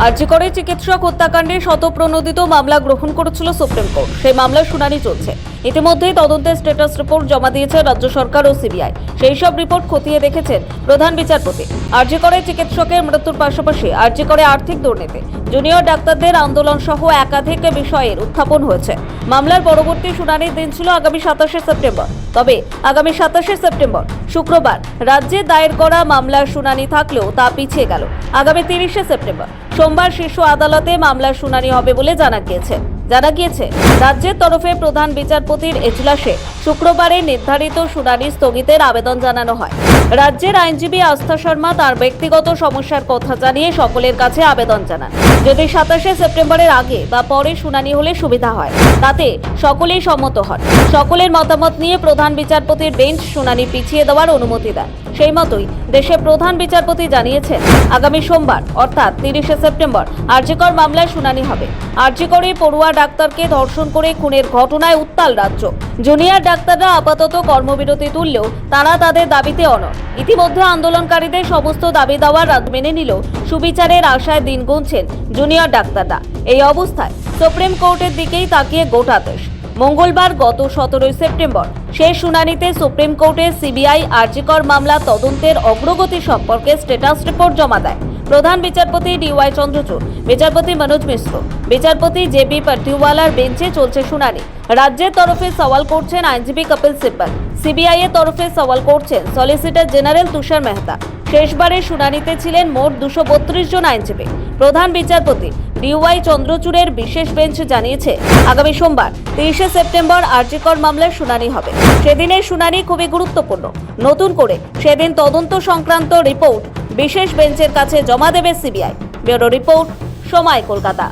আরজিকরে চিকিৎসক হত্যাকাণ্ডে শতপ্রণোদিত মামলা গ্রহণ করেছিল সুপ্রিম কোর্ট। সেই মামলার শুনানি চলছে। ইতিমধ্যেই তদন্তের স্ট্যাটাস রিপোর্ট জমা দিয়েছে রাজ্য সরকার ও সিবিআই। সেই সব রিপোর্ট খতিয়ে দেখেছেন প্রধান বিচারপতি। আরজিকরে চিকিৎসকের মৃত্যুর পাশাপাশি আরজিকরে আর্থিক দুর্নীতি, জুনিয়র ডাক্তারদের আন্দোলন সহ একাধিক বিষয়ের উত্থাপন হয়েছে। মামলার পরবর্তী শুনানির দিন ছিল আগামী 27শে সেপ্টেম্বর। তবে আগামী 27শে সেপ্টেম্বর শুক্রবার রাজ্যে দায়ের করা মামলার শুনানি থাকলেও তা পিছিয়ে গেল আগামী 30শে সেপ্টেম্বর। সোমবার শীর্ষ আদালতে মামলার শুনানি হবে বলে জানা গিয়েছে। রাজ্যের তরফে প্রধান বিচারপতির এজলাসে শুক্রবারের নির্ধারিত শুনানি স্থগিতের আবেদন জানানো হয়। রাজ্যের আইনজীবী আস্থা শর্মা তার ব্যক্তিগত সমস্যার কথা জানিয়ে সকলের কাছে আবেদন জানান। যদি 27শে সেপ্টেম্বরের আগে বা পরে শুনানি হলে সুবিধা হয়, তাতে সকলেই সম্মত হন। সকলের মতামত নিয়ে প্রধান বিচারপতির বেঞ্চ শুনানি পিছিয়ে দেওয়ার অনুমতি দেন। সেই মতোই দেশের প্রধান বিচারপতি জানিয়েছেন, আগামী সোমবার অর্থাৎ 30শে সেপ্টেম্বর আরজিকর মামলায় শুনানি হবে। আরজিকরে পড়ুয়া ডাক্তারকে ধর্ষণ করে খুনের ঘটনায় উত্তাল রাজ্য। জুনিয়র ডাক্তাররা আপাতত কর্মবিরতি তুললেও তারা তাদের দাবিতে অনড়। ইতিমধ্যে আন্দোলনকারীদের সমস্ত দাবি দাওয়া মেনে নিল সুবিচারের আশায় দিন গুনছেন জুনিয়র ডাক্তাররা। এই অবস্থায় সুপ্রিম কোর্টের দিকেই তাকিয়ে গোটা দেশ। মঙ্গলবার গত 17 সেপ্টেম্বর শেষ শুনানিতে সুপ্রিম কোর্টে সিবিআই আরজিকর মামলা তদন্তের অগ্রগতি সম্পর্কে স্ট্যাটাস রিপোর্ট জমা দেয়। প্রধান বিচারপতি ডিওয়াই চন্দ্রচূড়, বিচারপতি মনোজ মিশ্র, বিচারপতি জেবি পাটিওয়ালার বেঞ্চে চলছে শুনানি। রাজ্যের তরফে সওয়াল করছেন আইনজীবী কপিল সিব্বল, সিবিআই এর তরফে সওয়াল করছেন সলিসিটর জেনারেল তুষার মেহতা। শেষবারের শুনানিতে ছিলেন মোট 232 জন আইনজীবী। প্রধান বিচারপতি ডিওয়াই চন্দ্রচূড়ের বিশেষ বেঞ্চ জানিয়েছে, আগামী সোমবার 30শে সেপ্টেম্বর আরজিকর মামলার শুনানি হবে। সেদিনের শুনানি খুবই গুরুত্বপূর্ণ। নতুন করে সেদিন তদন্ত সংক্রান্ত রিপোর্ট বিশেষ বেঞ্চের কাছে জমা দেবে সিবিআই। ব্যুরো রিপোর্ট, সময়, কলকাতা।